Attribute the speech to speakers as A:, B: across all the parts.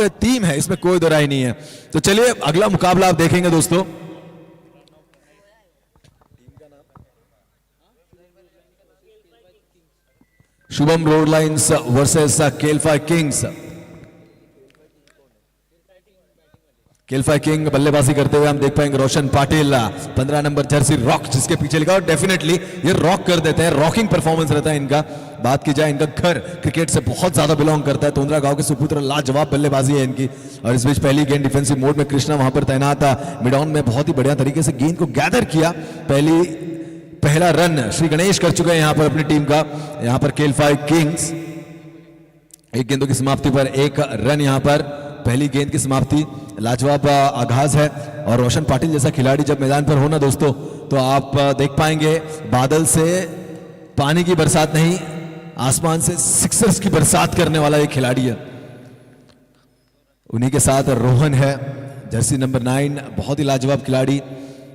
A: अप्रतिम है, इसमें कोई दो राय नहीं है। तो चलिए अगला मुकाबला आप देखेंगे दोस्तों। Shubham road lines versus Kelfa kings. Kelfa king बल्लेबाजी करते हुए हम देख पाएंगे Roshan Patil, 15 number jersey rock जिसके पीछे लिखा, और डेफिनेटली ये रॉक कर देते हैं, रॉकिंग परफॉर्मेंस रहता है इनका। बात की जाए, इनका घर क्रिकेट से बहुत ज्यादा बिलोंग करता है। तोंदरा गांव के सुपुत्र, लाजवाब बल्लेबाजी है इनकी। और इस बीच पहली गेंद डिफेंसिव मोड में कृष्णा वहां पर तैनात था, मिड ऑन में बहुत ही बढ़िया तरीके से गेंद को गैदर किया। पहला रन श्री गणेश कर चुके हैं यहां पर अपनी टीम का। यहां पर केलफा किंग्स एक गेंदों की समाप्ति पर एक रन, यहां पर पहली गेंद की समाप्ति। लाजवाब आगाज है, और रोशन पाटिल जैसा खिलाड़ी जब मैदान पर हो ना दोस्तों, तो आप देख पाएंगे बादल से पानी की बरसात नहीं, आसमान से सिक्सर्स की बरसात करने वाला एक खिलाड़ी है। उन्हीं के साथ रोहन है, जर्सी नंबर 9, बहुत ही लाजवाब खिलाड़ी।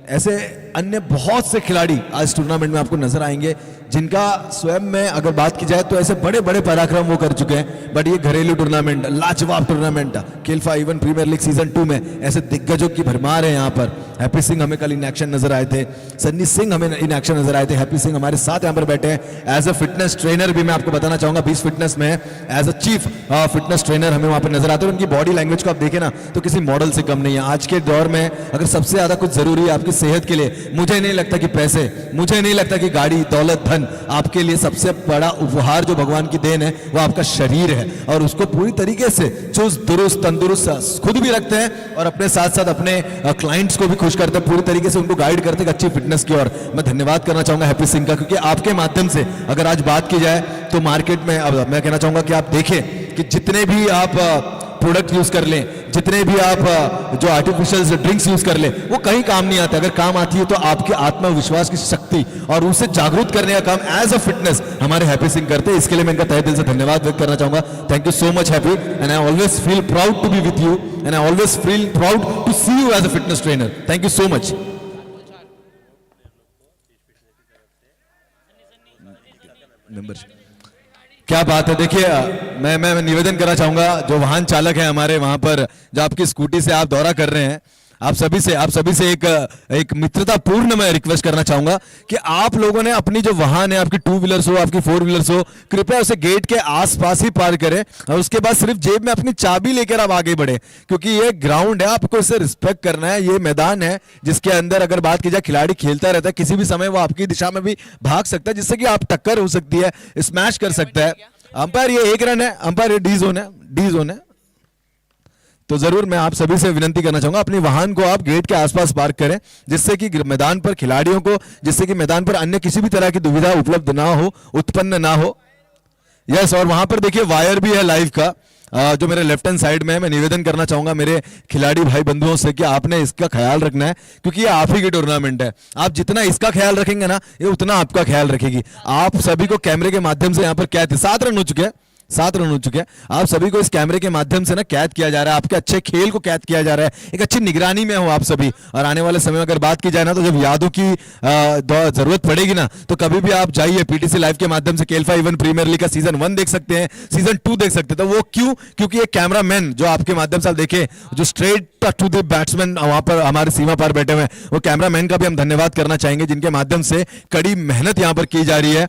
A: ऐसे अन्य बहुत से खिलाड़ी आज टूर्नामेंट में आपको नजर आएंगे, जिनका स्वयं में अगर बात की जाए तो ऐसे बड़े बड़े पराक्रम वो कर चुके हैं। बट ये घरेलू टूर्नामेंट, लाजवाब tournament, Kelfa even premier league season 2 में ऐसे दिग्गजों की भरमार है यहाँ पर। हैप्पी सिंह हमें कल इन एक्शन नजर आए थे, सन्नी सिंह हमें इन एक्शन नजर आए थे। हैप्पी सिंह हमारे साथ यहाँ पर बैठे हैं एज अ फिटनेस ट्रेनर भी, मैं आपको बताना चाहूंगा 20 फिटनेस में as a chief fitness trainer हमें वहां पर नजर आते हैं। उनकी बॉडी लैंग्वेज को आप देखें ना तो किसी मॉडल से कम नहीं है। आज के दौर में अगर सबसे ज्यादा कुछ जरूरी है आपकी सेहत के लिए, मुझे नहीं लगता कि पैसे, मुझे नहीं लगता कि गाड़ी, दौलत, धन, आपके लिए सबसे बड़ा उपहार जो भगवान की देन है वो आपका शरीर है। और उसको पूरी तरीके से चुस्त दुरुस्त तंदुरुस्त खुद भी रखते हैं और अपने साथ साथ अपने क्लाइंट्स को भी खुश करते हैं, पूरी तरीके से उनको गाइड करते हैं अच्छी फिटनेस की ओर। मैं धन्यवाद करना चाहूंगा हैप्पी सिंह का, क्योंकि आपके माध्यम से अगर आज बात की जाए तो मार्केट में, अब मैं कहना चाहूंगा कि आप देखें कि जितने भी आप प्रोडक्ट यूज कर लें, जितने भी आप जो आर्टिफिशियल ड्रिंक्स यूज कर लें, वो कहीं काम नहीं आते। अगर काम आती है तो आपके आत्मविश्वास की शक्ति और उसे जागरूक करने का काम एज अ फिटनेस हमारे हैप्पी सिंह करते हैं। इसके लिए मैं इनका तहे दिल से धन्यवाद व्यक्त करना चाहूंगा। Thank you so much happy, and I always feel proud to be with you, and I always feel proud to see you as a fitness trainer. Thank you so much. Membership, क्या बात है। देखिए मैं निवेदन करना चाहूंगा, जो वाहन चालक है हमारे वहां पर, जो आपकी स्कूटी से आप दौरा कर रहे हैं, आप सभी से एक मित्रतापूर्ण मैं रिक्वेस्ट करना चाहूंगा कि आप लोगों ने अपनी जो वाहन है, आपकी 2 व्हीलर्स हो, आपकी 4 व्हीलर्स हो, कृपया उसे गेट के आसपास ही पार करें और उसके बाद सिर्फ जेब में अपनी चाबी लेकर आप आगे बढ़े, क्योंकि ये ग्राउंड है, आपको इसे रिस्पेक्ट करना है। ये मैदान है जिसके अंदर अगर बात की जाए खिलाड़ी खेलता रहता है, किसी भी समय वो आपकी दिशा में भी भाग सकता है, जिससे कि आप टक्कर हो सकती है, स्मैश कर सकता है। अंपायर ये 1 रन है, अंपायर ये डी जोन है। तो जरूर मैं आप सभी से विनती करना चाहूंगा, अपनी वाहन को आप गेट के आसपास पार्क करें, जिससे कि मैदान पर खिलाड़ियों को, जिससे कि मैदान पर अन्य किसी भी तरह की दुविधा उपलब्ध ना हो, उत्पन्न ना हो। यस, और वहां पर देखिए वायर भी है लाइव का, जो मेरे लेफ्ट हैंड साइड में है। मैं निवेदन करना चाहूंगा मेरे खिलाड़ी भाई बंधुओं से कि आपने इसका ख्याल रखना है, क्योंकि ये आप ही की टूर्नामेंट है। आप जितना इसका ख्याल रखेंगे ना, ये उतना आपका ख्याल रखेगी। आप सभी को कैमरे के माध्यम से यहाँ पर कैद, 7 रन हो चुके हैं, 7 रन हो चुके हैं। आप सभी को इस कैमरे के माध्यम से ना कैद किया जा रहा है, आपके अच्छे खेल को कैद किया जा रहा है, एक अच्छी निगरानी में हो आप सभी। और आने वाले समय में अगर बात की जाए ना, तो जब यादों की जरूरत पड़ेगी ना, तो कभी भी आप जाइए पीटीसी लाइव के माध्यम से केलफा इवन प्रीमियर लीग का सीजन 1 देख सकते हैं, सीजन 2 देख सकते हैं। तो वो क्यों? क्योंकि ये कैमरामैन जो आपके माध्यम से आप देखें, जो स्ट्रेट टू द बैट्समैन वहां पर हमारे सीमा पर बैठे हुए हैं, वो कैमरामैन का भी हम धन्यवाद करना चाहेंगे, जिनके माध्यम से कड़ी मेहनत यहां पर की जा रही है।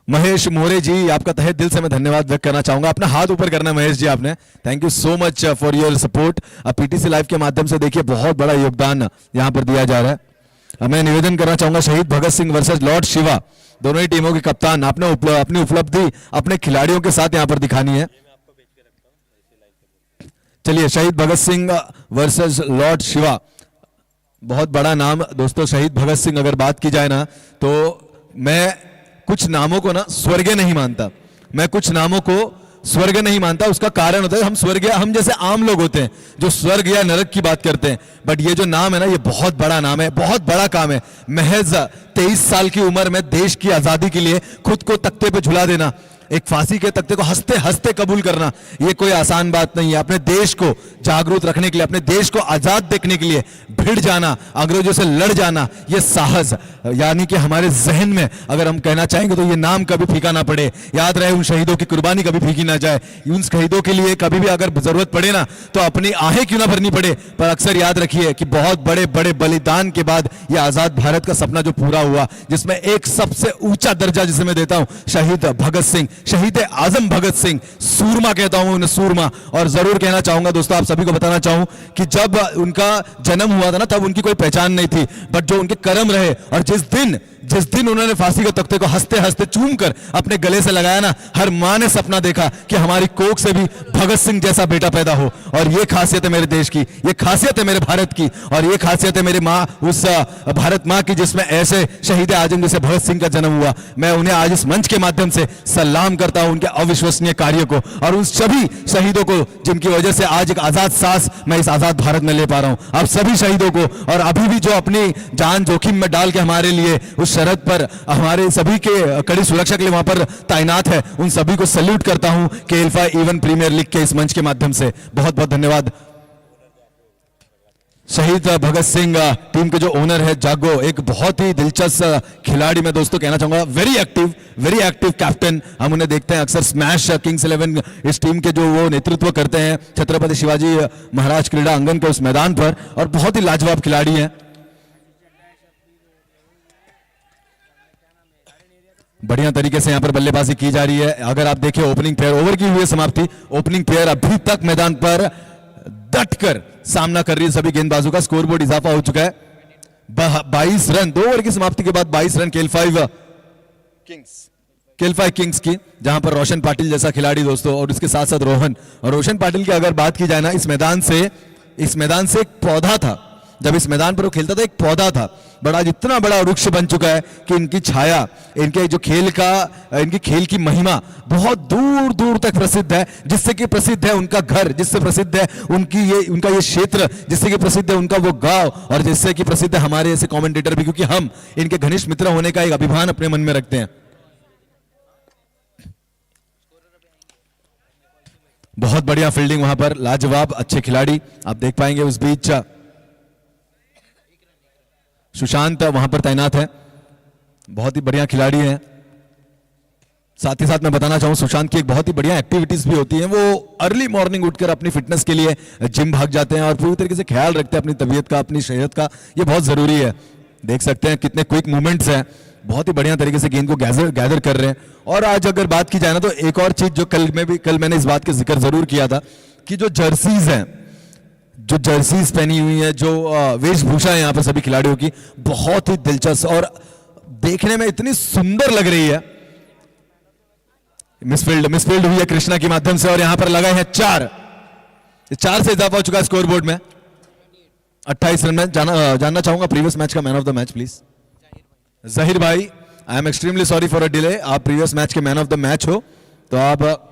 A: महेश मोरे जी, आपका तहे दिल से मैं धन्यवाद व्यक्त करना चाहूंगा। अपना हाथ ऊपर करना है महेश जी आपने, thank you so much for your support. PTC live के माध्यम से देखिए बहुत बड़ा योगदान यहां पर दिया जा रहा है। मैं निवेदन करना चाहूंगा, शहीद भगत सिंह वर्सेस लॉर्ड शिवा, दोनों ही टीमों के कप्तान, आपने अपनी उपलब्धि अपने खिलाड़ियों के साथ यहां पर दिखानी है। चलिए, शहीद भगत सिंह वर्सेस लॉर्ड शिवा, बहुत बड़ा नाम दोस्तों शहीद भगत सिंह। अगर बात की जाए ना, तो मैं कुछ नामों को ना स्वर्गीय नहीं मानता, मैं कुछ नामों को स्वर्ग नहीं मानता। उसका कारण होता है हम स्वर्गीय, हम जैसे आम लोग होते हैं जो स्वर्ग या नरक की बात करते हैं, बट ये जो नाम है ना, ये बहुत बड़ा नाम है, बहुत बड़ा काम है। महज 23 साल की उम्र में देश की आजादी के लिए खुद को तख्ते पे झुला देना, एक फांसी के तख्ते को हंसते हंसते कबूल करना, ये कोई आसान बात नहीं है। अपने देश को जागरूक रखने के लिए, अपने देश को आजाद देखने के लिए भिड़ जाना, अंग्रेजों से लड़ जाना, ये साहस, यानी कि हमारे जहन में अगर हम कहना चाहेंगे तो ये नाम कभी फीका ना पड़े, याद रहे। उन शहीदों की कुर्बानी कभी फीकी ना जाए। उन शहीदों के लिए कभी भी अगर जरूरत पड़े ना तो अपनी आहें क्यों ना भरनी पड़े, पर अक्सर याद रखिए कि बहुत बड़े बड़े बलिदान के बाद ये आजाद भारत का सपना जो पूरा हुआ, जिसमें एक सबसे ऊंचा दर्जा जिसे मैं देता हूं शहीद भगत सिंह, शहीद आजम भगत सिंह, सूरमा कहता हूं उन्हें, सूरमा। और जरूर कहना चाहूंगा दोस्तों, आप सभी को बताना चाहूं कि जब उनका जन्म हुआ था ना तब उनकी कोई पहचान नहीं थी, बट जो उनके कर्म रहे और जिस दिन उन्होंने फांसी के तख्ते को हंसते हंसते चूम कर अपने गले से लगाया ना, हर मां ने सपना देखा कि हमारी कोख से भी भगत सिंह जैसा बेटा पैदा हो। और ये खासियत है मेरे देश की, ये खासियत है मेरे भारत की, और ये खासियत है मेरी माँ, उस भारत माँ की जिसमें ऐसे शहीद आजम जैसे भगत सिंह का जन्म हुआ। मैं उन्हें आज इस मंच के माध्यम से सलाम करता हूं, उनके अविश्वसनीय कार्यों को और उन सभी शहीदों को जिनकी वजह से आज एक आजाद सांस मैं इस आजाद भारत में ले पा रहा हूं। आप सभी शहीदों को, और अभी भी जो अपनी जान जोखिम में डाल के हमारे लिए उस शरद पर हमारे सभी के कड़ी सुरक्षा के लिए वहां पर तैनात है, उन सभी को सैल्यूट करता हूं KL5 इवन प्रीमियर लीग के इस मंच के माध्यम से। बहुत बहुत धन्यवाद। शहीद भगत सिंह टीम के जो ओनर है जागो, एक बहुत ही दिलचस्प खिलाड़ी मैं दोस्तों कहना चाहूंगा, वेरी एक्टिव कैप्टन। हम उन्हें देखते हैं अक्सर स्मैश किंग्स 11 इस टीम के जो वो नेतृत्व करते हैं छत्रपति शिवाजी महाराज क्रीड़ा अंगन के उस मैदान पर, और बहुत ही लाजवाब खिलाड़ी हैं। बढ़िया तरीके से यहां पर बल्लेबाजी की जा रही है। अगर आप देखिए ओपनिंग पेयर, ओवर की हुई है समाप्ति, ओपनिंग पेयर अभी तक मैदान पर डटकर सामना कर रही है सभी गेंदबाजों का। स्कोरबोर्ड इजाफा हो चुका है 22 रन, 2 ओवर की समाप्ति के बाद 22 रन KL5 किंग्स की, जहां पर रोशन पाटिल जैसा खिलाड़ी दोस्तों, और उसके साथ साथ रोशन पाटिल की अगर बात की जाए ना, इस मैदान से एक पौधा था, जब इस मैदान पर वो खेलता था एक पौधा था, बड़ा इतना बड़ा वृक्ष बन चुका है कि इनकी छाया, इनके जो इनकी खेल की महिमा बहुत दूर दूर तक प्रसिद्ध है। जिससे कि प्रसिद्ध है उनका घर, जिससे प्रसिद्ध है उनका ये क्षेत्र, जिससे कि प्रसिद्ध है उनका वो गांव, और जिससे कि प्रसिद्ध है हमारे ऐसे कमेंटेटर भी, क्योंकि हम इनके घनिष्ठ मित्र होने का एक अभिमान अपने मन में रखते हैं। बहुत बढ़िया फील्डिंग वहां पर, लाजवाब अच्छे खिलाड़ी आप देख पाएंगे। उस बीच सुशांत वहां पर तैनात है, बहुत ही बढ़िया खिलाड़ी हैं। साथ ही साथ मैं बताना चाहूं सुशांत की एक बहुत ही बढ़िया एक्टिविटीज भी होती हैं। वो अर्ली मॉर्निंग उठकर अपनी फिटनेस के लिए जिम भाग जाते हैं और पूरी तरीके से ख्याल रखते हैं अपनी तबीयत का, अपनी सेहत का। ये बहुत जरूरी है। देख सकते हैं कितने क्विक मूवमेंट्स हैं, बहुत ही बढ़िया तरीके से गेंद को गैदर कर रहे हैं। और आज अगर बात की जाए ना तो एक और चीज जो कल मैंने इस बात का जिक्र जरूर किया था कि जो जर्सीज हैं, जो जर्सीज पहनी हुई है, जो वेशभूषा है यहाँ पर सभी खिलाड़ियों की, बहुत ही दिलचस्प और देखने में इतनी सुंदर लग रही है। मिसफील्ड हुई है कृष्णा के माध्यम से, और यहां पर लगाए हैं 4 से इजाफा हो चुका है स्कोर बोर्ड में 28 रन में। जानना चाहूंगा प्रीवियस मैच का man of the match please. Zaheer भाई, I am extremely sorry for a delay, आप प्रीवियस मैच के मैन ऑफ द मैच हो, तो आप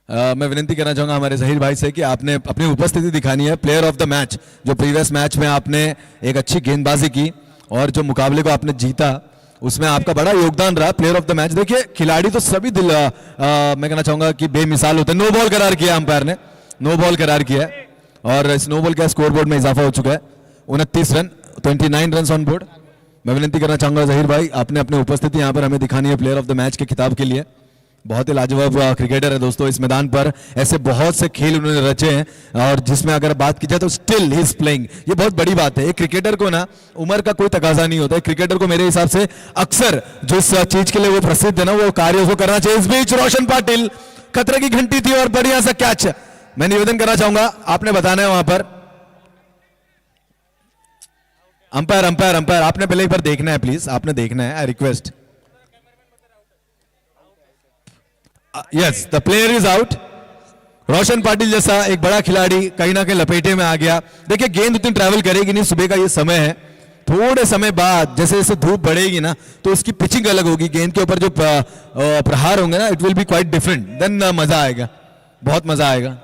A: मैं विनती करना चाहूंगा हमारे जहीर भाई से कि आपने अपनी उपस्थिति दिखानी है। प्लेयर ऑफ द मैच, जो प्रीवियस मैच में आपने एक अच्छी गेंदबाजी की और जो मुकाबले को आपने जीता, उसमें आपका बड़ा योगदान रहा। प्लेयर ऑफ द मैच, देखिए खिलाड़ी तो सभी मैं कहना चाहूंगा कि बेमिसाल होते हैं। नो बॉल करार किया अंपायर ने, नो बॉल करार किया है, और इस नो बॉल का स्कोर बोर्ड में इजाफा हो चुका है 29 रन, 29 रन ऑन बोर्ड। मैं विनती करना चाहूंगा जहीर भाई, आपने अपनी उपस्थिति यहाँ पर हमें दिखानी है प्लेयर ऑफ द मैच के खिताब के लिए। बहुत ही लाजवाब क्रिकेटर है दोस्तों। इस मैदान पर ऐसे बहुत से खेल उन्होंने रचे हैं, और जिसमें अगर बात की जाए तो स्टिल ही इज प्लेइंग। ये बहुत बड़ी बात है। एक क्रिकेटर को ना उम्र का कोई तकाजा नहीं होता है। क्रिकेटर को मेरे हिसाब से अक्सर जिस चीज के लिए वो प्रसिद्ध है ना, वो कार्य उसको करना चाहिए। इस बीच रोशन पाटिल, खतरे की घंटी थी और बढ़िया सा कैच। मैं निवेदन करना चाहूंगा, आपने बताना है वहां पर अंपायर आपने पहले एक बार देखना है प्लीज, आपने देखना है, I request. Yes, the player is out. Roshan Patil जैसा एक बड़ा खिलाड़ी कहीं ना कहीं लपेटे में आ गया। देखिए गेंद उतनी ट्रैवल करेगी नहीं, सुबह का ये समय है, थोड़े समय बाद जैसे जैसे धूप बढ़ेगी ना तो उसकी पिचिंग अलग होगी, गेंद के ऊपर जो प्रहार होंगे ना, it will be quite different, then मजा आएगा, बहुत मजा आएगा।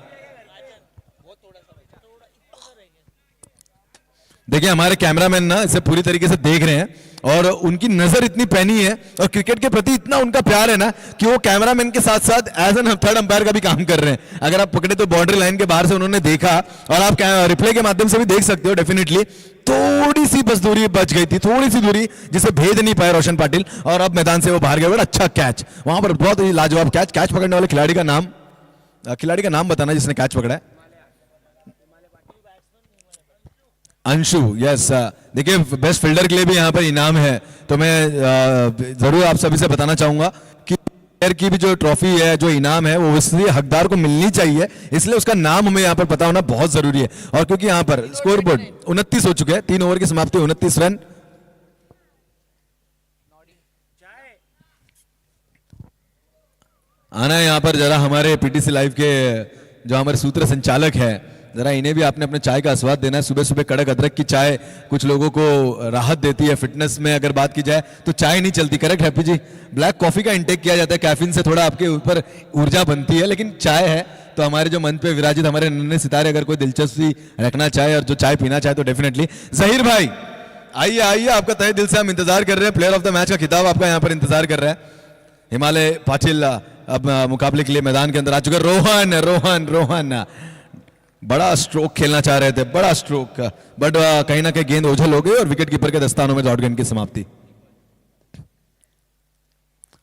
A: देखिए हमारे कैमरामैन ना इसे पूरी तरीके से देख रहे हैं और उनकी नजर इतनी पैनी है और क्रिकेट के प्रति इतना उनका प्यार है ना कि वो कैमरामैन के साथ साथ एज एन थर्ड अंपायर का भी काम कर रहे हैं। अगर आप पकड़े तो बाउंड्री लाइन के बाहर से उन्होंने देखा और आप रिप्ले के माध्यम से भी देख सकते हो डेफिनेटली थोड़ी सी बस दूरी बच गई थी, थोड़ी सी दूरी जिसे भेद नहीं पाए रोशन पाटिल और अब मैदान से वो बाहर गए। बड़ा अच्छा कैच वहां पर, बहुत ही लाजवाब कैच। कैच पकड़ने वाले खिलाड़ी का नाम बताना जिसने कैच पकड़ा है। अंशु, यस। देखिए बेस्ट फील्डर के लिए भी यहाँ पर इनाम है, तो मैं जरूर आप सभी से बताना चाहूंगा कि प्लेयर की भी जो ट्रॉफी है, जो इनाम है, वो इसलिए हकदार को मिलनी चाहिए, इसलिए उसका नाम हमें यहाँ पर पता होना बहुत जरूरी है। और क्योंकि यहाँ पर स्कोर बोर्ड 29 हो चुके हैं, 3 ओवर की समाप्ति, 29 रन। आना है यहाँ पर जरा हमारे पीटीसी लाइव के जो हमारे सूत्र संचालक है, जरा इन्हें भी आपने अपने चाय का स्वाद देना है। सुबह सुबह कड़क अदरक की चाय कुछ लोगों को राहत देती है। फिटनेस में अगर बात की जाए तो चाय नहीं चलती, करेक्ट हैप्पी जी? ब्लैक कॉफी का इंटेक किया जाता है, कैफीन से थोड़ा आपके ऊपर ऊर्जा बनती है, लेकिन चाय है तो हमारे जो मन पे विराजित हमारे नन्हे सितारे अगर कोई दिलचस्पी रखना चाहे और जो चाय पीना चाहे तो डेफिनेटली जहीर भाई आइए आइए, आपका तहे दिल से हम इंतजार कर रहे हैं। प्लेयर ऑफ द मैच का खिताब आपका यहाँ पर इंतजार कर रहा है। हिमालय पाटिल अब मुकाबले के लिए मैदान के अंदर आ चुके। रोहन रोहन रोहन बड़ा स्ट्रोक खेलना चाह रहे थे, बड़ा स्ट्रोक, बट कहीं ना कहीं गेंद ओझल हो गई और विकेट कीपर के दस्तानों में डॉट गेंद की समाप्ति।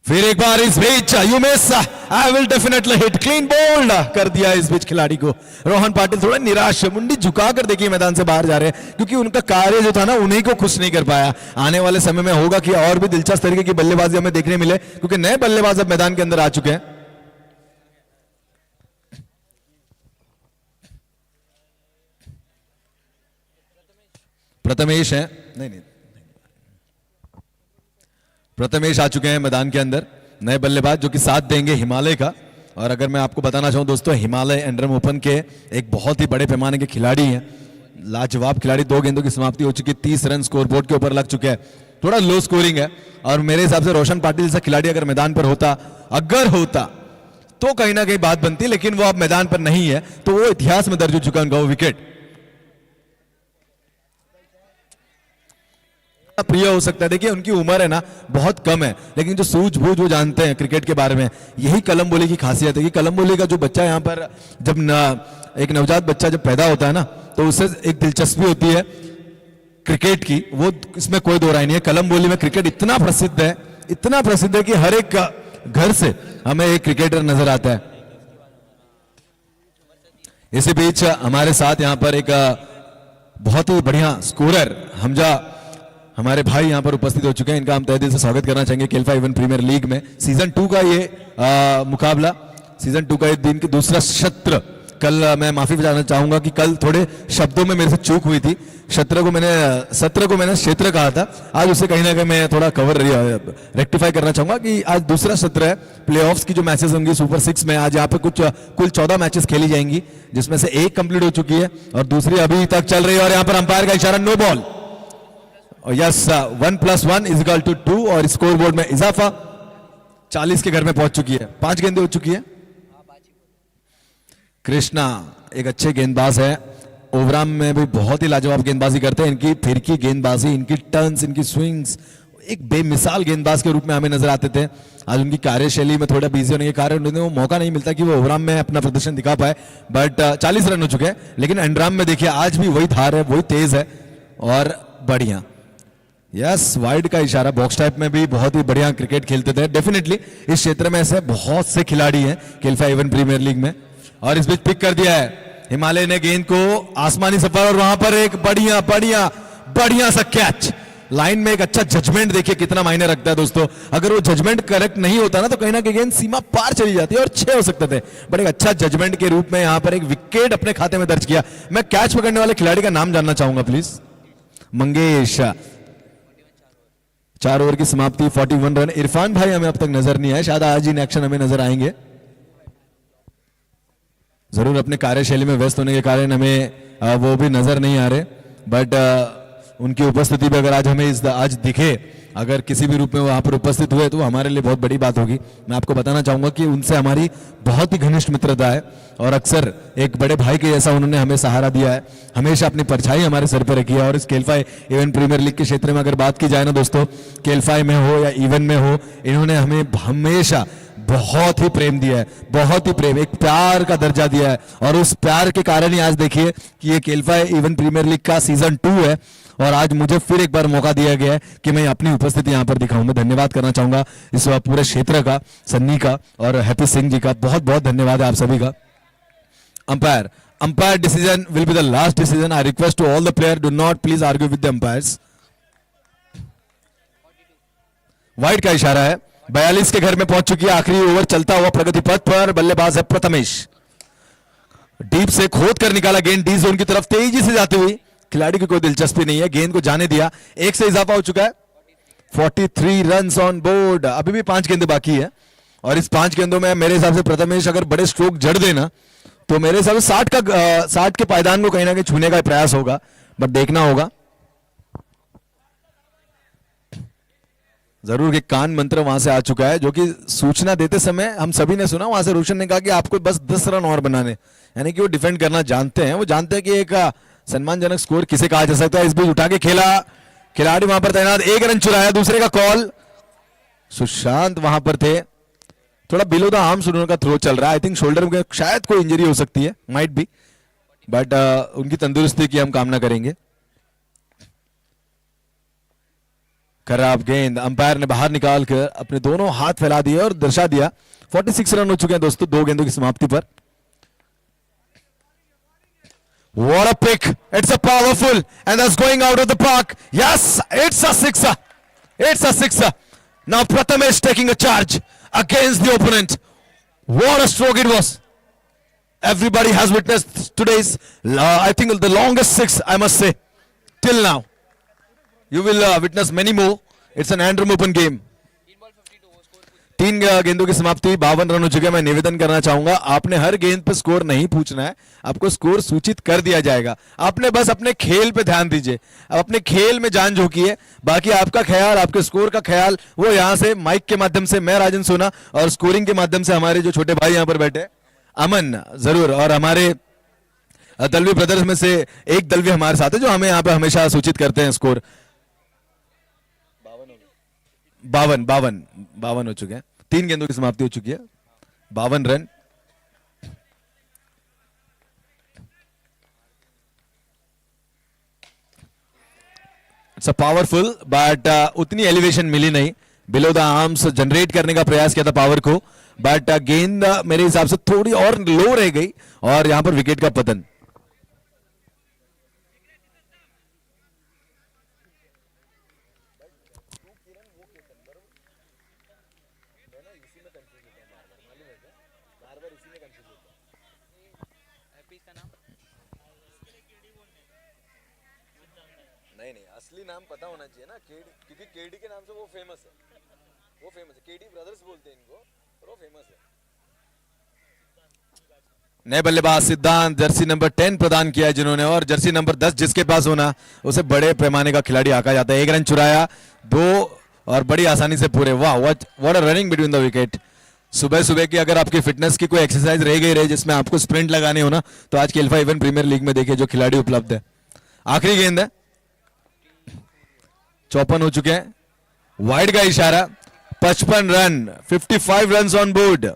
A: फिर एक बार इस बीच you miss, I will definitely hit, clean bowled कर दिया इस बीच खिलाड़ी को। रोहन पाटिल थोड़ा निराश, मुंडी झुकाकर देखिए मैदान से बाहर जा रहे हैं, क्योंकि उनका कार्य जो था ना उन्हीं को खुश नहीं कर पाया। आने वाले समय में होगा कि और भी दिलचस्प तरीके की बल्लेबाजी हमें देखने मिले, क्योंकि नए बल्लेबाज अब मैदान के अंदर आ चुके हैं। प्रथमेश है, नहीं, प्रथमेश आ चुके हैं मैदान के अंदर, नए बल्लेबाज जो कि साथ देंगे हिमालय का। और अगर मैं आपको बताना चाहूं दोस्तों, हिमालय एंड्रम ओपन के एक बहुत ही बड़े पैमाने के खिलाड़ी हैं, लाजवाब खिलाड़ी। 2 गेंदों की समाप्ति हो चुकी, 30 रन स्कोर बोर्ड के ऊपर लग चुके हैं। थोड़ा लो स्कोरिंग है और मेरे हिसाब से रोशन पाटिल जैसा खिलाड़ी अगर मैदान पर होता, अगर होता तो कहीं ना कहीं बात बनती, लेकिन वो अब मैदान पर नहीं है, तो वो इतिहास में दर्ज हो चुका उनका वो विकेट। प्रिय हो सकता है, देखिए उनकी उम्र है ना बहुत कम है, लेकिन जो सूझबूझ वो जानते हैं क्रिकेट के बारे में, यही कलम बोली की खासियत है कि कलम बोली का जो बच्चा यहाँ पर जब एक नवजात बच्चा जब पैदा होता है ना, तो उससे एक दिलचस्पी होती है क्रिकेट की, वो इसमें कोई दो राय नहीं है। कलम बोली में क्रिकेट इतना प्रसिद्ध है, इतना प्रसिद्ध है कि हर एक घर से हमें एक क्रिकेटर नजर आता है। इसी बीच हमारे साथ यहाँ पर एक बहुत ही बढ़िया स्कोरर हमजा हमारे भाई यहां पर उपस्थित हो चुके हैं, इनका हम तहे दिल से स्वागत करना चाहेंगे। खेलफा इवन प्रीमियर लीग में सीजन 2 का ये मुकाबला, सीजन 2 का ये दिन की दूसरा सत्र। कल मैं माफी चाहना चाहूंगा कि कल थोड़े शब्दों में मेरे से चूक हुई थी, सत्र को मैंने क्षेत्र कहा था, आज उसे कहीं ना कहीं मैं थोड़ा रेक्टिफाई करना चाहूंगा कि आज दूसरा सत्र है। प्लेऑफ्स की जो मैचेस होंगी सुपर 6 में, आज यहाँ पे कुल 14 मैचेस खेली जाएंगी, जिसमें से एक कंप्लीट हो चुकी है और दूसरी अभी तक चल रही है। और यहाँ पर अंपायर का इशारा, नो बॉल। यस, 1 + 1 = 2 और स्कोर बोर्ड में इजाफा 40 के घर में पहुंच चुकी है। 5 गेंदें हो चुकी है। कृष्णा एक अच्छे गेंदबाज है, ओवरआर्म में भी बहुत ही लाजवाब गेंदबाजी करते हैं। इनकी फिरकी गेंदबाजी, इनकी टर्न्स, इनकी स्विंग्स एक बेमिसाल गेंदबाज के रूप में हमें नजर आते थे। आज उनकी कार्यशैली में थोड़ा बिजी होने के कारण उन्हें वो मौका नहीं मिलता कि वो ओवरआर्म में अपना प्रदर्शन दिखा पाए, बट 40 रन हो चुके हैं। लेकिन एंड्राम में देखिए आज भी वही धार है, वही तेज है और बढ़िया। यस, वाइड का इशारा, बॉक्स टाइप में भी बहुत ही बढ़िया क्रिकेट खेलते थे। डेफिनेटली इस क्षेत्र में ऐसे बहुत से खिलाड़ी हैं खेलफा इवन प्रीमियर लीग में। और इस बीच पिक कर दिया है हिमालय ने गेंद को आसमानी सफर, और वहां पर एक बढ़िया बढ़िया बढ़िया सा कैच। लाइन में एक अच्छा जजमेंट देखिए कितना मायने रखता है दोस्तों। अगर वो जजमेंट करेक्ट नहीं होता ना तो कहीं ना कहीं गेंद सीमा पार चली जाती है और 6 हो सकते थे, बट एक अच्छा जजमेंट के रूप में यहां पर एक विकेट अपने खाते में दर्ज किया। मैं कैच पकड़ने वाले खिलाड़ी का नाम जानना चाहूंगा प्लीज। मंगेश। 4 ओवर की समाप्ति, 41 रन। इरफान भाई हमें अब तक नजर नहीं आए, शायद आज इन एक्शन हमें नजर आएंगे। जरूर अपने कार्यशैली में व्यस्त होने के कारण हमें वो भी नजर नहीं आ रहे, बट उनकी उपस्थिति भी अगर आज हमें आज दिखे, अगर किसी भी रूप में वहां पर उपस्थित हुए तो वो हमारे लिए बहुत बड़ी बात होगी। मैं आपको बताना चाहूंगा कि उनसे हमारी बहुत ही घनिष्ठ मित्रता है और अक्सर एक बड़े भाई के जैसा उन्होंने हमें सहारा दिया है, हमेशा अपनी परछाई हमारे सर पर रखी है। और इस केलफाई इवेंट प्रीमियर लीग के क्षेत्र में अगर बात की जाए ना दोस्तों, केलफाई में हो या इवन में हो, इन्होंने हमें हमेशा बहुत ही प्रेम दिया है, बहुत ही प्रेम, एक प्यार का दर्जा दिया है। और उस प्यार के कारण ही आज देखिए कि ये केलफाई इवेंट प्रीमियर लीग का सीजन 2 है और आज मुझे फिर एक बार मौका दिया गया है कि मैं अपनी उपस्थिति यहां पर दिखाऊं। मैं धन्यवाद करना चाहूंगा इस पूरे क्षेत्र का, सन्नी का और हैप्पी सिंह जी का, बहुत बहुत धन्यवाद है आप सभी का। Umpire decision will be the last decision. I request to all the player, do not please argue with the umpires. Wide का इशारा है, 42 के घर में पहुंच चुकी है। आखिरी ओवर चलता हुआ प्रगति पथ पर, बल्लेबाज है प्रथमेश। डीप से खोद कर निकाला गेंद डी जोन की तरफ तेजी से जाती हुई, खिलाड़ी की कोई दिलचस्पी नहीं है, गेंद को जाने दिया। एक से इजाफा हो चुका है, 43 रन्स ऑन बोर्ड। अभी भी 5 गेंदें बाकी है और इस 5 गेंदों में मेरे हिसाब से प्रथमेश अगर बड़े स्ट्रोक जड़ देना तो मेरे हिसाब से 60 के पायदान को कहीं ना कहीं छूने का प्रयास होगा, बट देखना होगा। जरूर कि कान मंत्र वहां से आ चुका है, जो कि सूचना देते समय हम सभी ने सुना। वहां से रोशन ने कहा कि आपको बस 10 रन और बनाने, यानी कि वो डिफेंड करना जानते हैं। वो जानते हैं कि एक सम्मानजनक स्कोर किसे कहा जा सकता है। इस बीच उठा के खेला, खिलाड़ी वहां पर तैनात, 1 रन चुराया, दूसरे का कॉल। सुशांत वहां पर थे, थोड़ा बिलो द आर्म्स उनका थ्रो चल रहा है। आई थिंक शोल्डर में शायद कोई इंजरी हो सकती है, माइट बी, बट उनकी तंदुरुस्ती की हम कामना करेंगे। खराब गेंद, अंपायर ने बाहर निकालकर अपने दोनों हाथ फैला दिए और दर्शा दिया। 46 रन हो चुके हैं दोस्तों 2 गेंदों की समाप्ति पर। What a pick! It's a powerful and that's going out of the park. Yes, it's a sixer. It's a sixer. Now Prathamesh taking a charge against the opponent. What a stroke it was. Everybody has witnessed today's, I think the longest six, I must say, till now. You will witness many more. It's an Andrew Open game. 3 गेंदों की समाप्ति, 52 run हो चुके हैं। मैं निवेदन करना चाहूंगा, आपने हर गेंद पे स्कोर नहीं पूछना है, आपको स्कोर सूचित कर दिया जाएगा। आपने बस अपने खेल पे ध्यान दीजिए, अब अपने खेल में जान झोंकिए। बाकी आपका ख्याल, आपके स्कोर का ख्याल वो यहां से माइक के माध्यम से मैं राजन सोना और स्कोरिंग के माध्यम से हमारे जो छोटे भाई यहां पर बैठे अमन जरूर, और हमारे दलवी ब्रदर्स में से एक दलवी हमारे साथ है जो हमें यहाँ पे हमेशा सूचित करते हैं स्कोर। 52 हो चुके हैं, 3 गेंदों की समाप्ति हो चुकी है, 52 run. It's a powerful, but उतनी एलिवेशन मिली नहीं। बिलो द आर्म्स जनरेट करने का प्रयास किया था पावर को, बट गेंद मेरे हिसाब से थोड़ी और लो रह गई और यहां पर विकेट का पतन। नहीं, असली नाम पता होना चाहिए ना, क्योंकि केडी के नाम से वो फेमस है, केडी ब्रदर्स बोलते हैं इनको, और वो फेमस है। नए बल्लेबाज सिद्धांत, जर्सी नंबर 10 प्रदान किया है जिन्होंने, और जर्सी नंबर 10 जिसके पास होना उसे बड़े पैमाने का खिलाड़ी आका जाता है। 1 रन चुराया, 2 और बड़ी आसानी से पूरे। वाह, what a running between the wicket. सुबह सुबह की अगर आपकी फिटनेस की कोई एक्सरसाइज रह गई जिसमें आपको स्प्रिंट लगाने हो ना, तो आज केलफा इवेंट प्रीमियर लीग में देखिए जो खिलाड़ी उपलब्ध है। आखिरी गेंद है, 54 हो चुके हैं, वाइड का इशारा, 55 run, 55 run on board.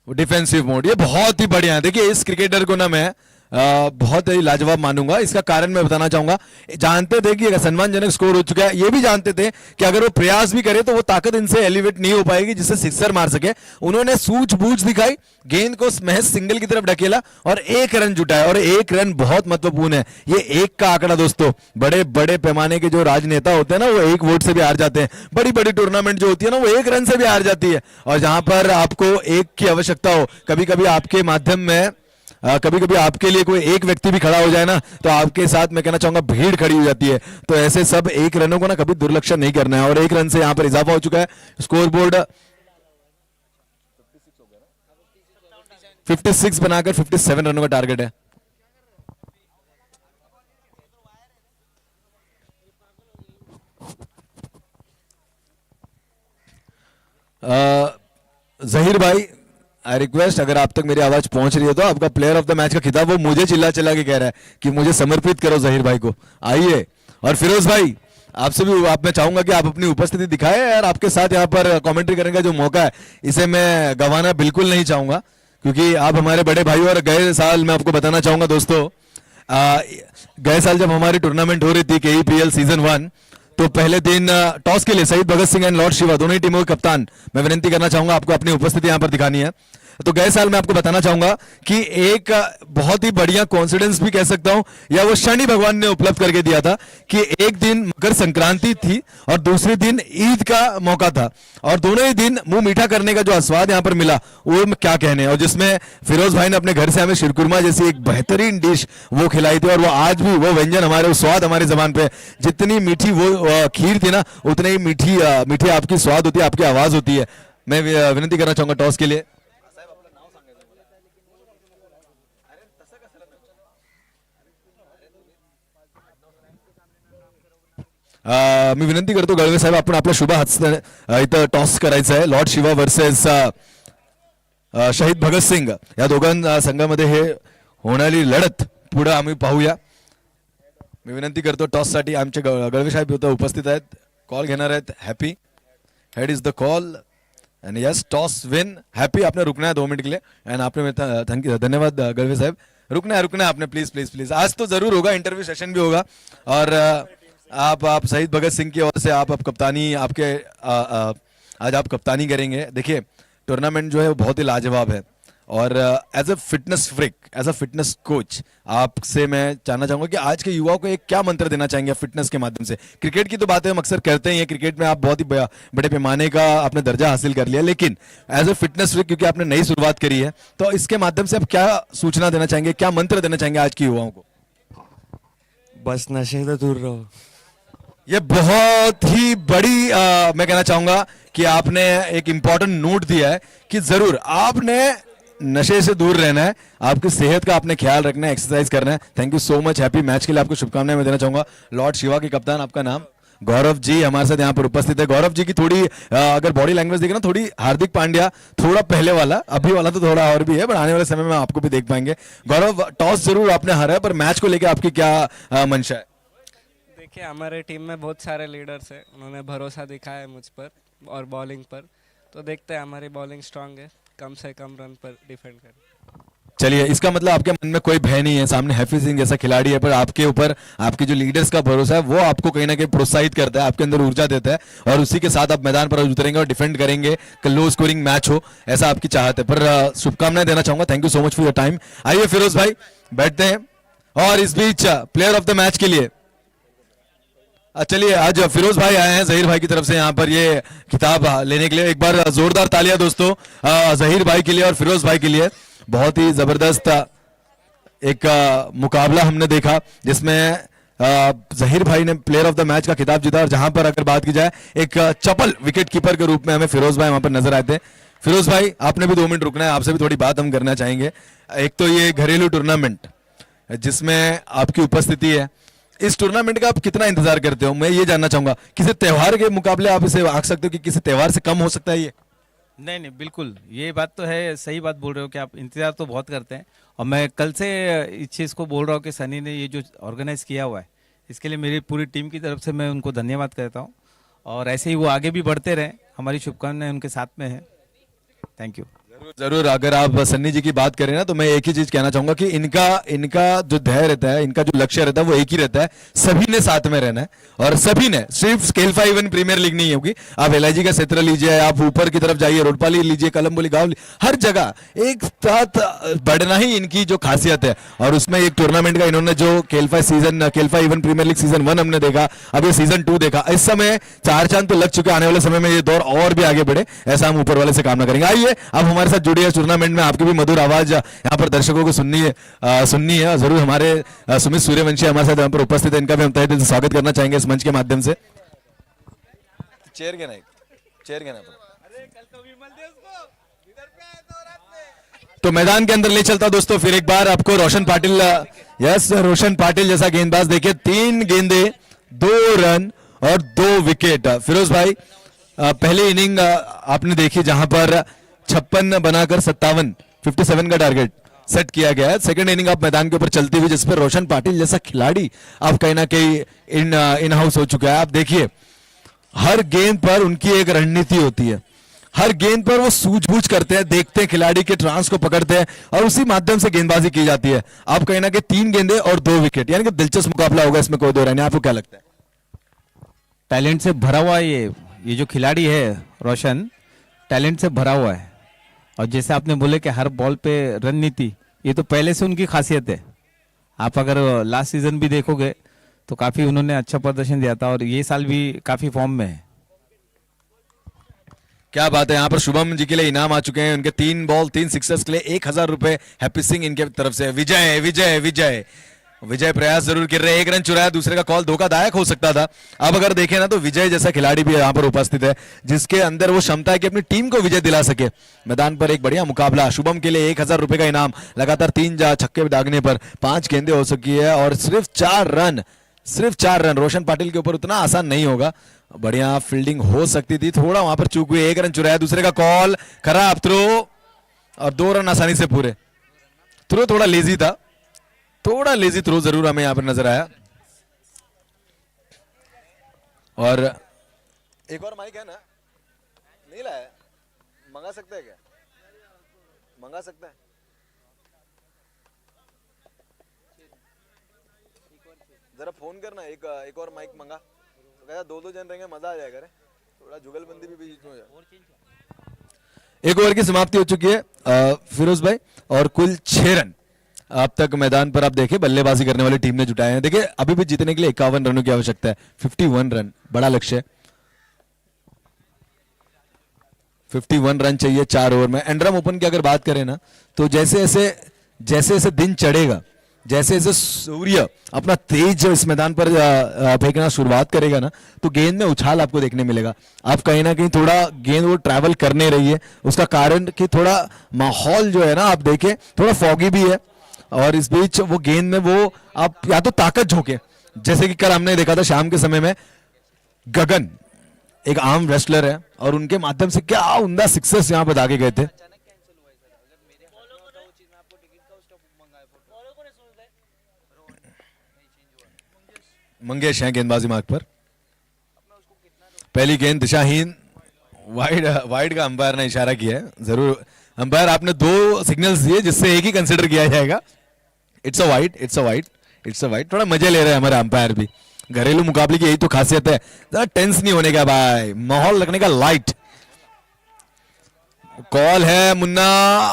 A: Defensive mode, ये बहुत ही बढ़िया है। देखिए इस क्रिकेटर को ना मैं बहुत ही लाजवाब मानूंगा। इसका कारण मैं बताना चाहूंगा, जानते थे कि सम्मानजनक स्कोर हो चुका है, ये भी जानते थे कि अगर वो प्रयास भी करे तो वो ताकत इनसे एलिवेट नहीं हो पाएगी जिससे सिक्सर मार सके। उन्होंने सूझबूझ दिखाई, गेंद को महज सिंगल की तरफ ढकेला और 1 रन जुटाया, और 1 रन बहुत महत्वपूर्ण है। ये 1 का आंकड़ा दोस्तों, बड़े बड़े पैमाने के जो राजनेता होते हैं ना, वो 1 वोट से भी हार जाते हैं। बड़ी बड़ी टूर्नामेंट जो होती है ना, वो 1 रन से भी हार जाती है। और जहां पर आपको 1 की आवश्यकता हो, कभी कभी आपके माध्यम में कभी कभी आपके लिए कोई एक व्यक्ति भी खड़ा हो जाए ना, तो आपके साथ मैं कहना चाहूंगा भीड़ खड़ी हो जाती है। तो ऐसे सब 1 रनों को ना कभी दुर्लक्षण नहीं करना है, और 1 रन से यहां पर इजाफा हो चुका है। स्कोर बोर्ड 56 बनाकर 57 रनों का टारगेट है। जहीर भाई, आई रिक्वेस्ट, अगर आप तक मेरी आवाज पहुंच रही है तो आपका प्लेयर ऑफ द मैच का खिताब वो मुझे चिल्ला चिल्ला के कह रहा है कि मुझे समर्पित करो जहीर भाई को। आइए। और फिरोज भाई, आपसे भी आप मैं चाहूंगा कि आप अपनी उपस्थिति दिखाएं यार, आपके साथ यहाँ पर कमेंट्री करने का जो मौका है इसे मैं गंवाना बिल्कुल नहीं चाहूंगा, क्योंकि आप हमारे बड़े भाई। और गए साल मैं आपको बताना चाहूंगा दोस्तों, गए साल जब हमारी टूर्नामेंट हो रही थी KEPL सीजन 1, तो पहले दिन टॉस के लिए शहीद भगत सिंह एंड लॉर्ड शिवा दोनों ही टीमों के कप्तान, मैं विनती करना चाहूंगा आपको अपनी उपस्थिति यहां पर दिखानी है। तो गए साल मैं आपको बताना चाहूंगा कि एक बहुत ही बढ़िया कॉन्फिडेंस भी कह सकता हूं, या वो शनि भगवान ने उपलब्ध करके दिया था कि एक दिन मकर संक्रांति थी और दूसरे दिन ईद का मौका था, और दोनों ही दिन मुंह मीठा करने का जो आस्वाद यहां पर मिला वो क्या कहने, और जिसमें फिरोज भाई ने अपने घर से हमें शिरकुरमा जैसी एक बेहतरीन डिश वो खिलाई थी, और वो आज भी वो व्यंजन हमारे, वो स्वाद हमारी जबान पे, जितनी मीठी वो खीर थी ना, उतनी ही मीठी आपकी स्वाद होती है, आपकी आवाज होती है। मैं विनती करना चाहूंगा टॉस के लिए। मी विनंती करतो गळवे साहेब, आपण आपल्या शुभ हस्ते इथं टॉस करायचं आहे, लॉर्ड शिवा वर्सेस शहीद भगत सिंग या दोघां संघामध्ये हे होणारी लढत पुढे आम्ही पाहूया। मी विनंती करतो टॉस साठी आमचे गळवे साहेब इथं उपस्थित आहेत, कॉल घेणार आहेत। Happy head is the call and yes toss win happy. आपने रुकना है 2 मिनट के लिए एंड आपने थैंक यू, धन्यवाद गळवे साहब। रुकना है आपने, प्लीज प्लीज प्लीज। आज तो जरूर होगा, इंटरव्यू सेशन भी होगा, और आप शहीद भगत सिंह की ओर से आप कप्तानी आपके आज आप कप्तानी करेंगे। देखिए टूर्नामेंट जो है वो बहुत ही लाजवाब है, और as a fitness freak, as a fitness coach आपसे मैं जानना चाहूंगा कि आज के युवाओं को एक क्या मंत्र देना चाहेंगे फिटनेस के माध्यम से। क्रिकेट की तो बातें हम अक्सर करते ही हैं, क्रिकेट में आप बहुत ही बड़े पैमाने का आपने दर्जा हासिल कर लिया, लेकिन एज अ फिटनेस फ्रिक क्योंकि आपने नई शुरुआत करी है, तो इसके माध्यम से आप क्या सूचना देना चाहेंगे, क्या मंत्र देना चाहेंगे आज के युवाओं को?
B: बस नशे से दूर रहो।
A: ये बहुत ही बड़ी मैं कहना चाहूंगा कि आपने एक इंपॉर्टेंट नोट दिया है कि जरूर आपने नशे से दूर रहना है, आपकी सेहत का आपने ख्याल रखना है, एक्सरसाइज करना है। Thank you so much. Happy match के लिए आपको शुभकामनाएं मैं देना चाहूंगा। लॉर्ड शिवा के कप्तान, आपका नाम? गौरव जी हमारे साथ यहाँ पर उपस्थित है। गौरव जी की थोड़ी अगर बॉडी लैंग्वेज देखें ना, थोड़ी हार्दिक पांड्या, थोड़ा पहले वाला, अभी वाला तो थोड़ा और भी है, पर आने वाले समय में आपको भी देख पाएंगे। गौरव, टॉस जरूर आपने हारा है, पर मैच को लेकर आपकी क्या मंशा है?
C: देखिए हमारे टीम में बहुत सारे लीडर्स हैं, उन्होंने भरोसा दिखाया है मुझ पर और बॉलिंग पर, तो देखते हैं हमारी बॉलिंग स्ट्रांग है, कम से कम रन पर डिफेंड करें।
A: चलिए, इसका मतलब आपके मन में कोई भय नहीं है, सामने हैप्पी सिंह जैसा खिलाड़ी है, पर आपके ऊपर आपके जो लीडर्स का भरोसा है वो आपको कहीं ना कहीं प्रोत्साहित करता है, आपके अंदर ऊर्जा देता है, और उसी के साथ आप मैदान पर उतरेंगे और डिफेंड करेंगे, लो स्कोरिंग मैच हो, ऐसा आपकी चाहत है। पर शुभकामनाएं देना चाहूंगा। Thank you so much for your time. आइए फिरोज भाई बैठते हैं, और इस बीच प्लेयर ऑफ द मैच के लिए चलिए आज फिरोज भाई आए हैं जहीर भाई की तरफ से यहाँ पर ये खिताब लेने के लिए। एक बार जोरदार तालियां दोस्तों जहीर भाई के लिए और फिरोज भाई के लिए। बहुत ही जबरदस्त एक मुकाबला हमने देखा, जिसमें जहीर भाई ने प्लेयर ऑफ द मैच का खिताब जीता, और जहां पर अगर बात की जाए एक चपल विकेट कीपर के रूप में हमें फिरोज भाई वहां पर नजर आए थे। फिरोज भाई, आपने भी 2 मिनट रुकना है, आपसे भी थोड़ी बात हम करना चाहेंगे। एक तो ये घरेलू टूर्नामेंट जिसमें आपकी उपस्थिति है, इस टूर्नामेंट का आप कितना इंतजार करते हो? मैं ये जानना चाहूंगा, किसी त्योहार के मुकाबले आप इसे आंक सकते हो कि किसी त्योहार से कम हो सकता है ये?
D: नहीं नहीं, बिल्कुल ये बात तो है, सही बात बोल रहे हो कि आप इंतजार तो बहुत करते हैं, और मैं कल से इस चीज़ को बोल रहा हूँ कि सनी ने ये जो ऑर्गेनाइज किया हुआ है, इसके लिए मेरी पूरी टीम की तरफ से मैं उनको धन्यवाद करता हूँ, और ऐसे ही वो आगे भी बढ़ते रहें, हमारी शुभकामनाएं उनके साथ में है। Thank you.
A: जरूर अगर आप सन्नी जी की बात करें ना, तो मैं एक ही चीज कहना चाहूंगा कि इनका जो ध्येय रहता है, इनका जो लक्ष्य रहता है वो एक ही रहता है, सभी ने साथ में रहना है, और सभी ने, सिर्फ स्केल 5 वन प्रीमियर लीग नहीं होगी, आप एलआईजी का क्षेत्र लीजिए, आप ऊपर की तरफ जाइए, रोडपाली लीजिए, कलम्बोली गांव, हर जगह एक साथ बढ़ना ही इनकी जो खासियत है। और उसमें एक टूर्नामेंट का इन्होंने जो खेल 5 वन प्रीमियर लीग सीजन 1 हमने देखा, अब ये सीजन 2 देखा, इस समय 4 चांद तो लग चुके, आने वाले समय में ये दौर और भी आगे बढ़े, ऐसा हम ऊपर वाले से कामना करेंगे। आइए आप हमारे साथ जुड़िए टूर्नामेंट में, आपकी भी मधुर आवाज यहाँ पर दर्शकों को सुननी है। जरूर हमारे सुमित सूर्यवंशी हमारे साथ यहाँ पर उपस्थित है, इनका भी हम तहे दिल से स्वागत करना चाहेंगे इस मंच के माध्यम से। चेयर के ना तो मैदान के अंदर ले चलता दोस्तों फिर एक बार आपको रोशन पाटिल। यस, रोशन पाटिल जैसा गेंदबाज देखिए, 3 गेंदे 2 रन और 2 विकेट। फिरोज भाई पहली इनिंग आपने देखी जहां पर 56 बनाकर 57 का टारगेट सेट किया गया है। सेकंड इनिंग आप मैदान के ऊपर चलती हुई जिस पर रोशन पाटिल जैसा खिलाड़ी आप कहीं ना कहीं इन हाउस हो चुका है। आप देखिए हर गेंद पर उनकी एक रणनीति होती है, हर गेंद पर वो सूझबूझ करते हैं, देखते हैं खिलाड़ी के ट्रांस को पकड़ते हैं और उसी माध्यम से गेंदबाजी की जाती है। आप कहीं ना कहीं 3 गेंदे और 2 विकेट, यानी कि दिलचस्प मुकाबला होगा, इसमें कोई दो राय नहीं। आपको क्या लगता है?
D: टैलेंट से भरा हुआ है ये जो खिलाड़ी है रोशन, टैलेंट से भरा हुआ है। और जैसे आपने बोले कि हर बॉल पे रणनीति, ये तो पहले से उनकी खासियत है। आप अगर लास्ट सीजन भी देखोगे तो काफी उन्होंने अच्छा प्रदर्शन दिया था और ये साल भी काफी फॉर्म में है।
A: क्या बात है, यहाँ पर शुभम जी के लिए इनाम आ चुके हैं। उनके 3 बॉल 3 सिक्सर्स के लिए 1000 रुपए हैप्पी सिंह इनके तरफ से। विजय विजय विजय विजय प्रयास जरूर कर रहे हैं, 1 रन चुराया, दूसरे का कॉल धोखादायक हो सकता था। अब अगर देखें ना तो विजय जैसा खिलाड़ी भी यहाँ पर उपस्थित है जिसके अंदर वो क्षमता है कि अपनी टीम को विजय दिला सके। मैदान पर एक बढ़िया मुकाबला। शुभम के लिए 1000 रुपए का इनाम, लगातार 3 छक्के दागने पर 5 गेंदें हो सकी है और सिर्फ 4 रन। रोशन पाटिल के ऊपर उतना आसान नहीं होगा, बढ़िया फील्डिंग हो सकती थी, थोड़ा वहां पर चूक हुई। 1 रन चुराया, दूसरे का कॉल खराब, थ्रो और 2 रन आसानी से पूरे। थ्रो थोड़ा लेजी था, थोड़ा लेजी थ्रो जरूर हमें यहां पर नजर आया। और एक और माइक है ना, नहीं लाया, मंगा सकते हैं क्या? मंगा सकते हैं? जरा फोन करना, एक और माइक मंगा तो कहता 2 जन रहेंगे, मजा आ जाएगा रे, थोड़ा जुगलबंदी भी बीच में हो जाए। एक ओवर की समाप्ति हो चुकी है फिरोज भाई, और कुल 6 रन अब तक मैदान पर आप देखें बल्लेबाजी करने वाली टीम ने जुटाए हैं। देखिए अभी भी जीतने के लिए 51 रनों की आवश्यकता है, 51 रन बड़ा लक्ष्य है। 51 रन चाहिए 4 ओवर में। एंड्रम ओपन की अगर बात करें ना तो जैसे जैसे दिन चढ़ेगा, जैसे जैसे सूर्य अपना तेज इस मैदान पर फेंकना शुरुआत करेगा ना तो गेंद में उछाल आपको देखने मिलेगा। आप कहीं ना कहीं थोड़ा गेंद वो ट्रैवल करने रही है, उसका कारण कि थोड़ा माहौल जो है ना आप देखें थोड़ा फॉगी भी है और इस बीच वो गेंद में वो आप या तो ताकत झोंके, जैसे कि कल हमने देखा था शाम के समय में गगन एक आर्म रेसलर है और उनके माध्यम से क्या उम्दा सिक्सर्स यहां पर दागे गए थे। मंगेश हैं गेंदबाजी मार्ग पर। पहली गेंद दिशाहीन, वाइड का अंपायर ने इशारा किया है। जरूर अंपायर आपने 2 सिग्नल्स दिए जिससे एक ही कंसिडर किया जाएगा। It's a wide. थोड़ा मजे ले रहे हैं हमारे अंपायर भी। घरेलू मुकाबले की यही तो खासियत है, जरा टेंस नहीं होने का भाई, माहौल रखने का लाइट। कॉल है मुन्ना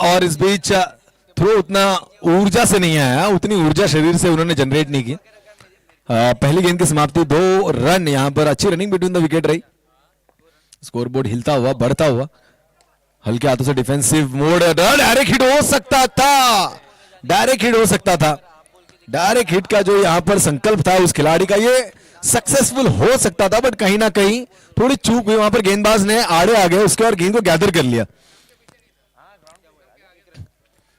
A: और इस बीच थ्रो उतना ऊर्जा से नहीं आया, उतनी ऊर्जा शरीर से उन्होंने जनरेट नहीं की। पहली गेंद की समाप्ति 2 रन। यहां पर अच्छी रनिंग बिटवीन द विकेट रही। स्कोरबोर्ड हिलता हुआ, बढ़ता हुआ, हल्के हाथों से डिफेंसिव मोड, डायरेक्ट हिट हो सकता था, डायरेक्ट हिट का जो यहां पर संकल्प था उस खिलाड़ी का, ये सक्सेसफुल हो सकता था, बट कहीं ना कहीं थोड़ी चूक हुई वहां पर। गेंदबाज ने आड़े आ गए उसके और गेंद को गैदर कर लिया।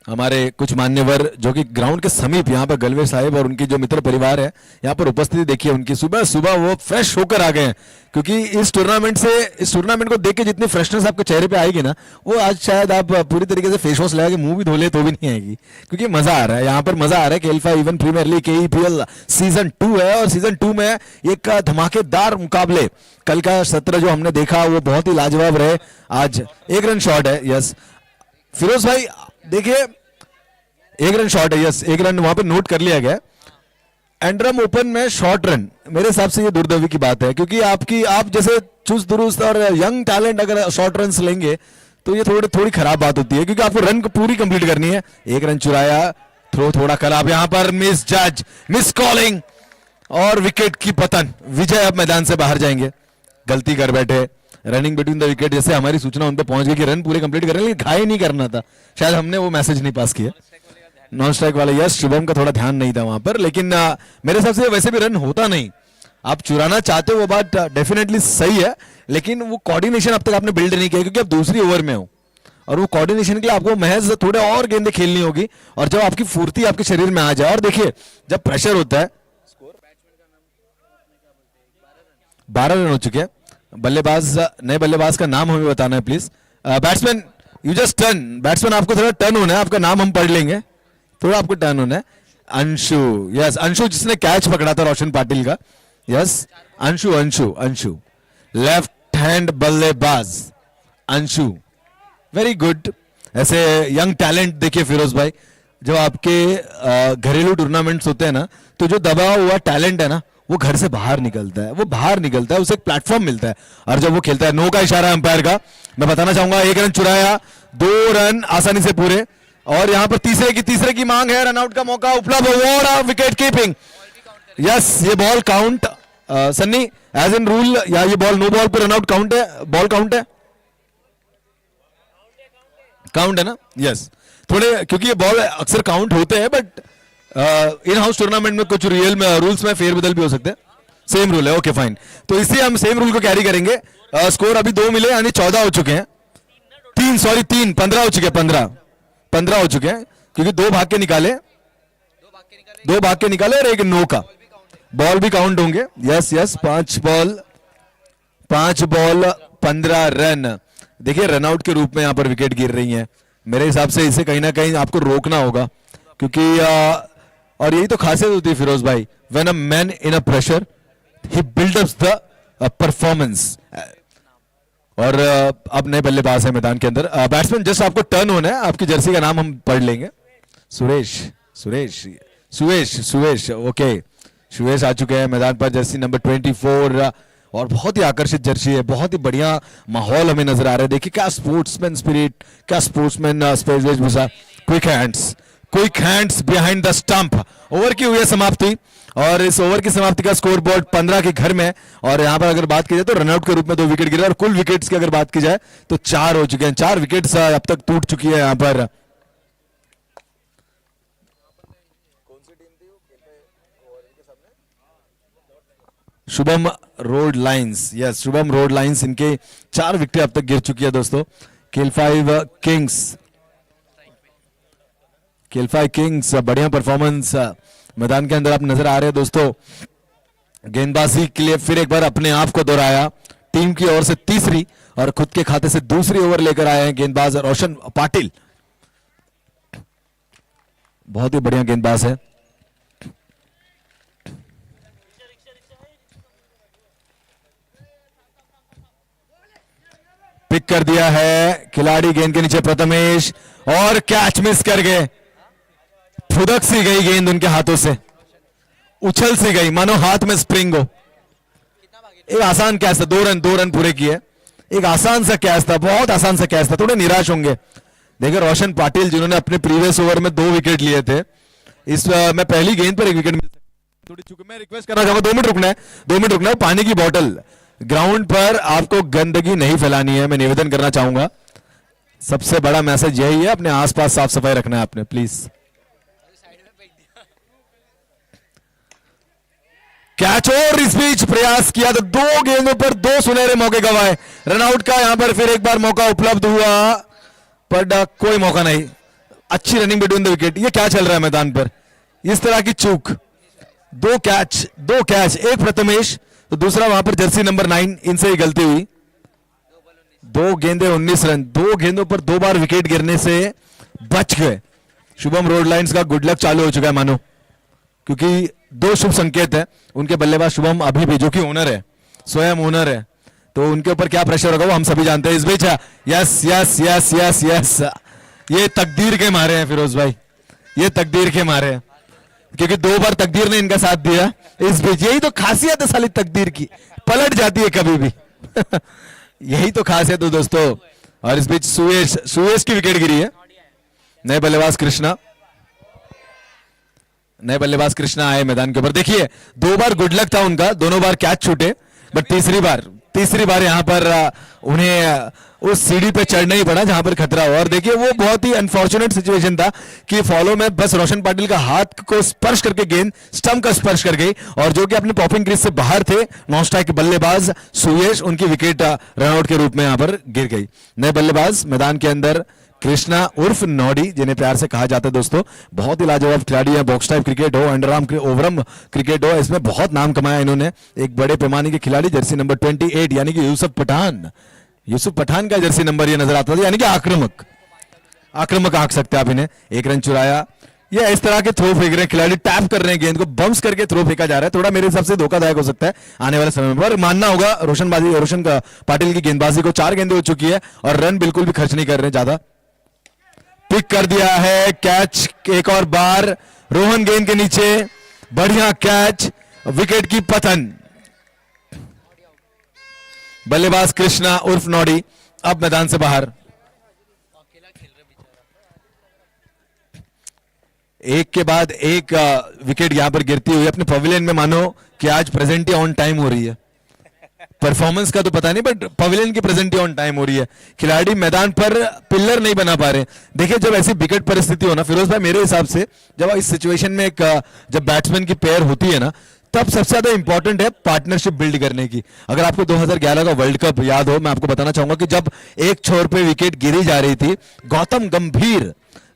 A: हमारे कुछ मान्यवर जो कि ग्राउंड के समीप यहाँ पर गलवे साहिब और उनकी जो मित्र परिवार है यहाँ पर उपस्थिति देखिए उनकी, सुबह सुबह वो फ्रेश होकर आ गए हैं क्योंकि इस टूर्नामेंट को देख के जितनी फ्रेशनेस आपके चेहरे पे आएगी ना, वो आज शायद आप पूरी तरीके से फेस वॉश लगा के मुंह भी धो ले तो भी नहीं आएगी, क्योंकि मजा आ रहा है यहाँ पर। मजा आ रहा है कि alpha even premier league KEPL season 2 है और सीजन 2 में एक धमाकेदार मुकाबले। कल का सत्र जो हमने देखा वो बहुत ही लाजवाब रहे। आज 1 रन शॉट है, यस फिरोज भाई देखिए 1 रन शॉट है, यस 1 रन वहां पर नोट कर लिया गया। एंड्रम ओपन में शॉर्ट रन मेरे हिसाब से ये दुर्दैवी की बात है, क्योंकि आप जैसे चुस्त दुरुस्त और यंग टैलेंट अगर शॉर्ट रन लेंगे तो ये थोड़ी खराब बात होती है, क्योंकि आपको रन को पूरी कंप्लीट करनी है। 1 रन चुराया, थ्रो थोड़ा खराब, यहां पर मिस कॉलिंग और विकेट की पतन। विजय अब मैदान से बाहर जाएंगे, गलती कर बैठे। रनिंग बिटवीन द विकेट, जैसे हमारी सूचना उन पर पहुंच गई कि रन पूरे कंप्लीट करने, लेकिन घाई नहीं करना था, शायद हमने वो मैसेज नहीं पास किया। नॉन स्ट्राइक वाला, यस शुभम का थोड़ा ध्यान नहीं था वहां पर, लेकिन मेरे हिसाब से वैसे भी रन होता नहीं। आप चुराना चाहते हो वो बात डेफिनेटली सही है, लेकिन वो कोऑर्डिनेशन अब तक आपने बिल्ड नहीं किया, क्योंकि आप दूसरी ओवर में हो और वो कोऑर्डिनेशन के लिए आपको महज थोड़े और गेंदें खेलनी होगी, और जब आपकी फुर्ती आपके शरीर में आ जाए, और देखिए जब प्रेशर होता है, 12 रन हो चुके हैं। बल्लेबाज, नए बल्लेबाज का नाम हमें बताना है please. Batsman you just turn, batsman आपको थोड़ा टर्न होना है, आपका नाम हम पढ़ लेंगे, थोड़ा आपको टर्न होना है। अंशु, यस अंशु, जिसने कैच पकड़ा था रोशन पाटिल का, yes Anshu, Anshu, Anshu left hand बल्लेबाज अंशु, वेरी गुड। ऐसे यंग टैलेंट देखिए फिरोज भाई, जब आपके घरेलू टूर्नामेंट्स होते हैं ना, तो जो दबा हुआ टैलेंट है ना, वो घर से बाहर निकलता है, वो बाहर निकलता है, उसे एक प्लेटफॉर्म मिलता है, और जब वो खेलता है। नो का इशारा अंपायर का, मैं बताना चाहूंगा 1 रन चुराया, 2 रन आसानी से पूरे, और यहां पर तीसरे की मांग है, रनआउट का मौका उपलब्ध, और विकेट कीपिंग, यस ये बॉल काउंट सन्नी एज इन रूल, या ये बॉल नो बॉल पर रनआउट काउंट है, बॉल काउंट है, काउंट है ना, यस थोड़े, क्योंकि ये बॉल अक्सर काउंट होते हैं, बट इन हाउस टूर्नामेंट में कुछ रियल में रूल्स में फेरबदल भी हो सकते हैं। सेम रूल है, ओके फाइन, तो इसलिए हम सेम रूल को कैरी करेंगे। स्कोर अभी 2 मिले, यानी 14 हो चुके हैं, 3 15 हो चुके हैं, 15 हो चुके हैं, क्योंकि 2 भाग के निकाले और 1 नो का, बॉल भी काउंट होंगे। Yes yes, 5 ball 15 run. देखिए रनआउट के रूप में यहां पर विकेट गिर रही हैं, मेरे हिसाब से इसे कहीं ना कहीं आपको रोकना होगा, क्योंकि और यही तो खासियत होती है फिरोज भाई, when a man in a pressure he builds up the performance. और अब नए बल्लेबाज है मैदान के अंदर। बैट्समैन जस्ट आपको टर्न होना है, आपकी जर्सी का नाम हम पढ़ लेंगे। सुरेश, ओके सुरेश आ चुके हैं मैदान पर, जर्सी नंबर 24, और बहुत ही आकर्षित जर्सी है, बहुत ही बढ़िया माहौल हमें नजर आ रहा है। देखिए क्या स्पोर्ट्समैन स्पिरिट, क्या sportsman spirit, quick hands behind the stump. Over की हुई है समाप्ति, और इस ओवर की समाप्ति का स्कोर बोर्ड 15 के घर में, और यहां पर अगर बात की जाए तो रनआउट के रूप में 2 विकेट गिरे, और कुल विकेट्स की अगर बात की जाए तो 4 हो चुके हैं, 4 विकेट्स अब तक टूट चुकी है यहां पर। Shubham road lines, yes Shubham road lines, इनके 4 विकेट अब तक गिर चुकी है दोस्तों। केल 5 किंग्स बढ़िया परफॉर्मेंस मैदान के अंदर आप नजर आ रहे हैं दोस्तों। गेंदबाजी के लिए फिर एक बार अपने आप को दोहराया, टीम की ओर से तीसरी और खुद के खाते से दूसरी ओवर लेकर आए हैं गेंदबाज रोशन पाटिल, बहुत ही बढ़िया गेंदबाज है। पिक कर दिया है खिलाड़ी गेंद के नीचे प्रथमेश, और कैच मिस कर गए, फुदक सी गई गेंद उनके हाथों से, उछल सी गई मानो हाथ में स्प्रिंग हो। एक आसान कैच था, 2 रन पूरे किए, एक आसान सा कैच था, बहुत आसान सा कैच था, थोड़े निराश होंगे। देखिए रोशन पाटिल जिन्होंने अपने प्रीवियस ओवर में 2 विकेट लिए थे, इस में पहली गेंद पर 1 विकेट मिल सकती। थोड़ी चूक, मैं रिक्वेस्ट करना चाहूंगा 2 मिनट रुकना है, 2 मिनट रुकना है। पानी की बोतल, ग्राउंड पर आपको गंदगी नहीं फैलानी है, मैं निवेदन करना चाहूंगा। सबसे बड़ा मैसेज यही है, अपने आसपास साफ सफाई रखना है आपने, प्लीज। कैच, और इस बीच प्रयास किया तो 2 गेंदों पर 2 सुनहरे मौके गंवाए। रनआउट का यहां पर फिर एक बार मौका उपलब्ध हुआ, पर कोई मौका नहीं। अच्छी रनिंग बिटवीन द विकेट, ये क्या चल रहा है मैदान पर, इस तरह की चूक। 2 कैच, एक प्रथमेश तो दूसरा वहां पर जर्सी नंबर 9, इनसे ही गलती हुई। 2 गेंदे 19 रन, 2 गेंदों पर 2 बार विकेट गिरने से बच गए। शुभम रोड लाइंस का गुड लक चालू हो चुका है मानो, क्योंकि 2 शुभ संकेत है। उनके बल्लेबाज शुभम अभी भी, जो कि ओनर है, स्वयं ओनर है, तो उनके ऊपर क्या प्रेशर होगा वो हम सभी जानते हैं। इस बीच यस, ये तकदीर के मारे हैं फिरोज भाई, ये तकदीर के मारे हैं, क्योंकि 2 बार तकदीर ने इनका साथ दिया। इस बीच यही तो खासियत है साली तकदीर की, पलट जाती है कभी भी। यही तो खासियत है दोस्तों। और इस बीच सुयश की विकेट गिरी है। नए बल्लेबाज कृष्णा आए मैदान के ऊपर। देखिए 2 बार गुड लक था उनका, दोनों बार कैच छूटे, बट तीसरी बार यहां पर उन्हें उस सीढ़ी पे चढ़ना ही पड़ा जहां पर खतरा हो। और देखिए वो बहुत ही अनफॉर्चुनेट सिचुएशन था कि फॉलो में बस रोशन पाटिल का हाथ को स्पर्श करके गेंद स्टंप का स्पर्श कर गई, और जो कि अपने पॉपिंग क्रीज से बाहर थे नॉन स्ट्राइक बल्लेबाज सुयश, उनकी विकेट रनआउट के रूप में यहां पर गिर गई। नए बल्लेबाज मैदान के अंदर कृष्णा उर्फ नॉडी, जिन्हें प्यार से कहा जाता है दोस्तों, बहुत ही लाजवाब खिलाड़ी है। बॉक्स टाइप क्रिकेट हो, अंडरआर्म ओवरआर्म क्रिकेट हो, इसमें बहुत नाम कमाया इन्होंने। एक बड़े पैमाने के खिलाड़ी, जर्सी नंबर 28 यानी कि यूसुफ पठान, यूसुफ पठान का जर्सी नंबर ये नजर आता था, यानी कि आक्रामक, आक्रामक आंक सकते हैं आप इन्हें। एक रन चुराया। ये इस तरह के थ्रो फेंक रहे हैं खिलाड़ी, टैप कर रहे हैं गेंद को, बम्स करके थ्रो फेंका जा रहा है। थोड़ा मेरे हिसाब से धोखादायक हो सकता है आने वाले समय में, पर मानना होगा रोशन पाटिल की गेंदबाजी को। 4 गेंदें हो चुकी है और रन बिल्कुल भी खर्च नहीं कर रहे ज्यादा। पिक कर दिया है, कैच एक और बार, रोहन गेंद के नीचे, बढ़िया कैच, विकेट की पतन। बल्लेबाज कृष्णा उर्फ नॉडी अब मैदान से बाहर। एक के बाद एक विकेट यहां पर गिरती हुई अपने पवेलियन में, मानो कि आज प्रेजेंटी ऑन टाइम हो रही है। परफॉर्मेंस का तो पता नहीं, बट पवेलियन की प्रेजेंटी ऑन टाइम हो रही है। खिलाड़ी मैदान पर पिलर नहीं बना पा रहे। देखिए, जब ऐसी विकेट परिस्थिति हो ना फिरोज भाई, मेरे हिसाब से जब इस सिचुएशन में एक जब बैट्समैन की पेयर होती है ना, तब सबसे ज्यादा इंपॉर्टेंट है पार्टनरशिप बिल्ड करने की। अगर आपको 2011 का वर्ल्ड कप याद हो, मैं आपको बताना चाहूंगा कि जब एक छोर पे विकेट गिरी जा रही थी, गौतम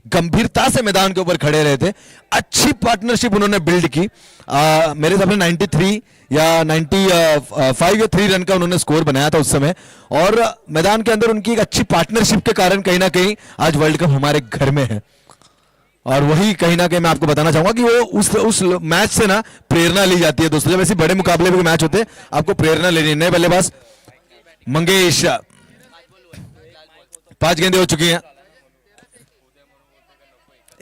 A: गंभीरता से मैदान के ऊपर खड़े रहे थे, अच्छी पार्टनरशिप उन्होंने बिल्ड की। मेरे हिसाब से 93 या 95 या 3 रन का उन्होंने स्कोर बनाया था उस समय, और मैदान के अंदर उनकी एक अच्छी पार्टनरशिप के कारण कहीं ना कहीं आज वर्ल्ड कप हमारे घर में है। और वही कहीं ना कहीं मैं आपको बताना चाहूंगा कि वो उस मैच से ना प्रेरणा ली जाती है दोस्तों। जब ऐसे बड़े मुकाबले के मैच होते हैं, आपको प्रेरणा लेनी है। नए बल्लेबाज मंगेश, 5 गेंदें हो चुकी हैं,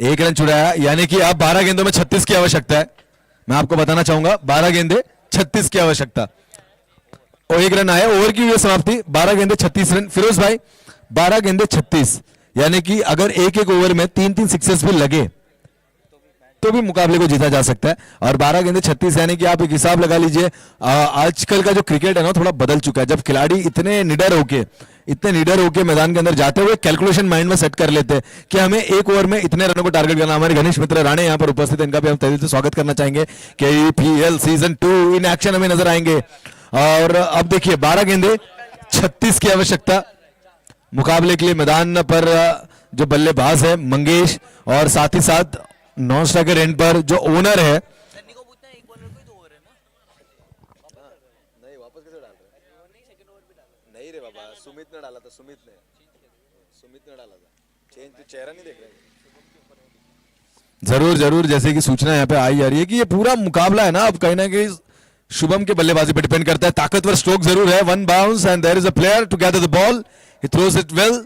A: 1 रन चुराया, यानी कि अब 12 गेंदों में 36 की आवश्यकता है। मैं आपको बताना चाहूंगा 12 गेंदे 36 की आवश्यकता, और 1 रन आया। ओवर की हुई समाप्ति, 12 गेंदे 36 रन। फिरोज भाई, 12 गेंदे 36, यानी कि अगर एक ओवर में 3 सिक्सेस भी लगे तो भी मुकाबले को जीता जा सकता है। और 12 गेंदे 36, यानी कि आप एक हिसाब लगा लीजिए, आजकल का जो क्रिकेट है ना थोड़ा बदल चुका है। जब खिलाड़ी इतने निडर होके मैदान के अंदर जाते हुए कैलकुलेशन माइंड में सेट कर लेते हैं कि हमें एक ओवर में इतने रनों को टारगेट करना। हमारे घनिष्ठ मित्र राणे यहाँ पर उपस्थित है, इनका भी हम तहे दिल से स्वागत करना चाहेंगे। KPL सीजन 2 इन एक्शन हमें नजर आएंगे। और अब देखिए, 12 गेंदे 36 की आवश्यकता। मुकाबले के लिए मैदान पर जो बल्लेबाज है मंगेश, और साथ ही साथ नॉन स्ट्राइकर एंड पर जो ओनर है, नहीं रे बाबा, सुमित ने डाला था, सुमित ने डाला था, चेंज तो चेहरा नहीं देख रहे। जरूर जैसे कि सूचना यहाँ पे आई जा रही है कि ये पूरा मुकाबला है ना, अब कहीं ना कहीं शुभम के बल्लेबाजी पर डिपेंड करता है। ताकतवर स्ट्रोक जरूर है, 1 bounce and there is a player to gather the ball, he throws it well.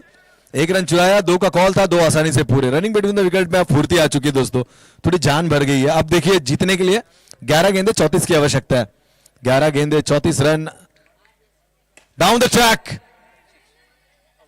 A: 1 run चुराया, 2 का कॉल था, 2 आसानी से पूरे। रनिंग बिटवीन द विकेट में अब फुर्ती आ चुकी है दोस्तों, थोड़ी जान भर गई है। अब देखिए, जीतने के लिए 11 गेंदे 34 की आवश्यकता है। 11 गेंदे 34 run. Down the track,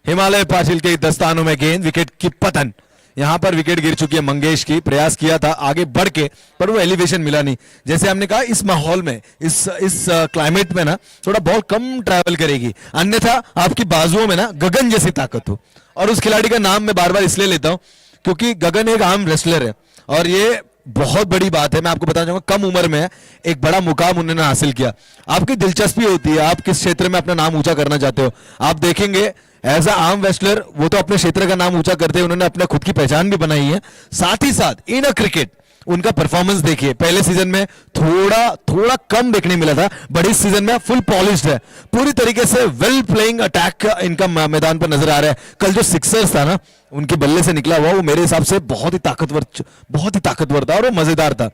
A: Himalaya Patil के दस्तानों में गेंद, विकेट की पतन। यहां पर विकेट गिर चुकी है मंगेश की। प्रयास किया था आगे बढ़ के, पर वो एलिवेशन मिला नहीं। जैसे हमने कहा, इस माहौल में, इस क्लाइमेट में ना थोड़ा बॉल कम ट्रैवल करेगी, अन्यथा आपकी बाजुओं में ना गगन जैसी ताकत हो। और उस खिलाड़ी का नाम मैं बार बार इसलिए लेता हूं क्योंकि गगन एक आम रेसलर है, और ये बहुत बड़ी बात है। मैं आपको बताना चाहूंगा, कम उम्र में एक बड़ा मुकाम उन्होंने हासिल किया। आपकी दिलचस्पी होती है, आप किस क्षेत्र में अपना नाम ऊंचा करना चाहते हो। आप देखेंगे, एज अ आर्म रेसलर वो तो अपने क्षेत्र का नाम ऊंचा करते हैं, उन्होंने अपने खुद की पहचान भी बनाई है। साथ ही साथ इन अ क्रिकेट उनका परफॉर्मेंस देखिए, पहले सीजन में थोड़ा कम देखने मिला था, बट इस सीजन में फुल पॉलिश्ड है, पूरी तरीके से वेल प्लेइंग अटैक इनका मैदान पर नजर आ रहा है। कल जो सिक्सर्स था ना, उनके बल्ले से निकला हुआ, वो मेरे हिसाब से बहुत ही ताकतवर था और वो मजेदार था।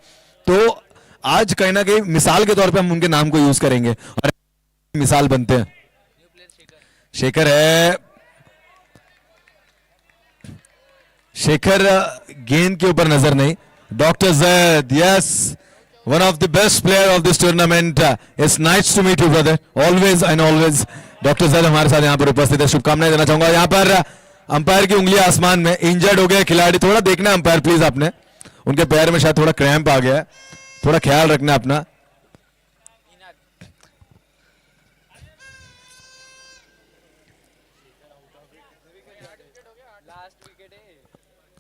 A: तो आज कहीं ना कहीं मिसाल के तौर पे हम उनके नाम को यूज करेंगे और मिसाल बनते हैं। शेखर है, शेखर गेंद के ऊपर नजर नहीं। Doctor Zaid, yes, one of the best player of this tournament. It's nice to meet you brother, always and always. Doctor Zaid हमारे साथ यहाँ पर उपस्थित है, शुभकामनाएं देना चाहूंगा। यहाँ पर अंपायर की उंगली आसमान में, इंजर्ड हो गया खिलाड़ी, थोड़ा देखना अंपायर प्लीज, आपने उनके पैर में शायद थोड़ा क्रैम्प आ गया है, थोड़ा ख्याल रखना अपना।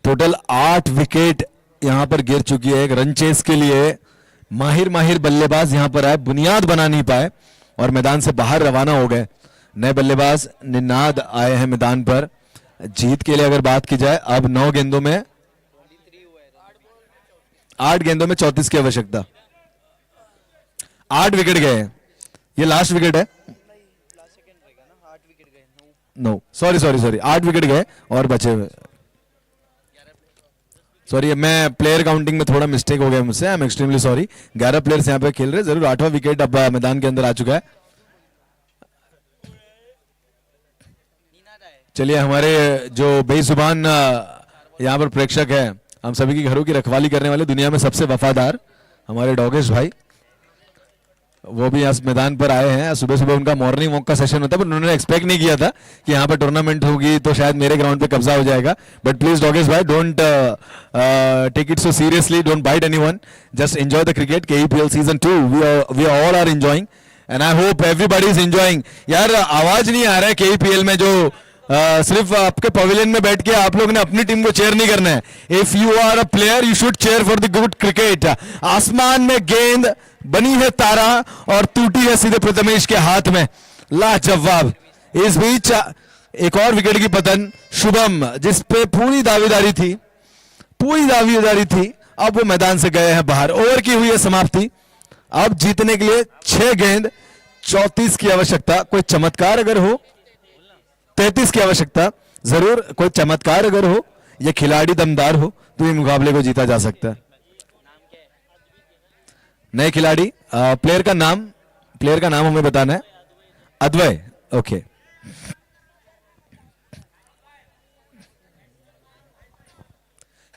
A: टोटल 8 विकेट यहां पर गिर चुकी है। एक रन चेस के लिए माहिर बल्लेबाज यहां पर आए, बुनियाद बना नहीं पाए और मैदान से बाहर रवाना हो गए। नए बल्लेबाज निनाद आए हैं मैदान पर। जीत के लिए अगर बात की जाए, अब 9 गेंदों में 8 गेंदों में 34 की आवश्यकता। 8 विकेट गए हैं, ये लास्ट विकेट है। No sorry sorry sorry, 8 wicket गए और बचे हुए, सॉरी मैं प्लेयर काउंटिंग में थोड़ा मिस्टेक हो गया मुझसे, आई एम एक्सट्रीमली सॉरी। 11 प्लेयर्स यहाँ पे खेल रहे, जरूर 8वां विकेट अब मैदान के अंदर आ चुका है। चलिए, हमारे जो बेजुबान यहाँ पर प्रेक्षक है, हम सभी की घरों की रखवाली करने वाले, दुनिया में सबसे वफादार हमारे डॉगेश भाई, वो भी इस मैदान पर आए हैं। सुबह सुबह उनका मॉर्निंग वॉक का सेशन होता है, पर उन्होंने एक्सपेक्ट नहीं किया था कि यहाँ पर टूर्नामेंट होगी तो शायद मेरे ग्राउंड पे कब्जा हो जाएगा। बट प्लीज डॉगेश भाई, don't take it so seriously, don't bite anyone, just enjoy the cricket. KEPL season 2 we all are enjoying and I hope everybody is enjoying. यार आवाज नहीं आ रहा है KEPL में, जो सिर्फ आपके पवेलियन में बैठ के आप लोग ने अपनी टीम को चेयर नहीं करना है। If you are a player you should cheer for the good cricket. आसमान में गेंद बनी है तारा और टूटी है सीधे प्रथमेश के हाथ में, लाजवाब। इस बीच एक और विकेट की पतन, शुभम जिस पे पूरी दावेदारी थी, अब वो मैदान से गए हैं बाहर। ओवर की हुई है समाप्ति। अब जीतने के लिए 6 गेंद 34 की आवश्यकता। कोई चमत्कार अगर हो, 33 की आवश्यकता, जरूर कोई चमत्कार अगर हो या खिलाड़ी दमदार हो तो ये मुकाबले को जीता जा सकता है। नए खिलाड़ी, प्लेयर का नाम हमें बताना है। अद्वय, ओके।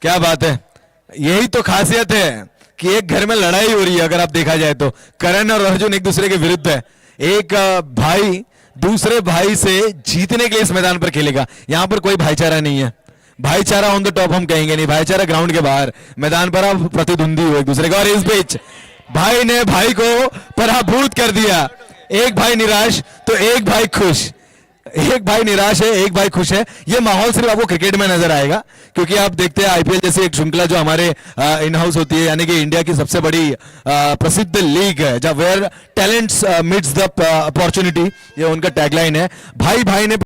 A: क्या बात है, यही तो खासियत है कि एक घर में लड़ाई हो रही है। अगर आप देखा जाए तो करण और अर्जुन एक दूसरे के विरुद्ध है। एक भाई दूसरे भाई से जीतने के लिए इस मैदान पर खेलेगा। यहां पर कोई भाईचारा नहीं है, भाईचारा ऑन द टॉप हम कहेंगे नहीं, भाईचारा ग्राउंड के बाहर, मैदान पर आप प्रतिद्वंदी हो एक दूसरे का। और इस बीच भाई ने भाई को पराभूत कर दिया। एक भाई निराश तो एक भाई खुश, एक भाई निराश है एक भाई खुश है। ये माहौल सिर्फ आपको क्रिकेट में नजर आएगा, क्योंकि आप देखते हैं IPL जैसी एक श्रृंखला जो हमारे इन हाउस होती है, यानी कि इंडिया की सबसे बड़ी प्रसिद्ध लीग है, जब where talents meets the opportunity, ये उनका टैगलाइन है। भाई भाई ने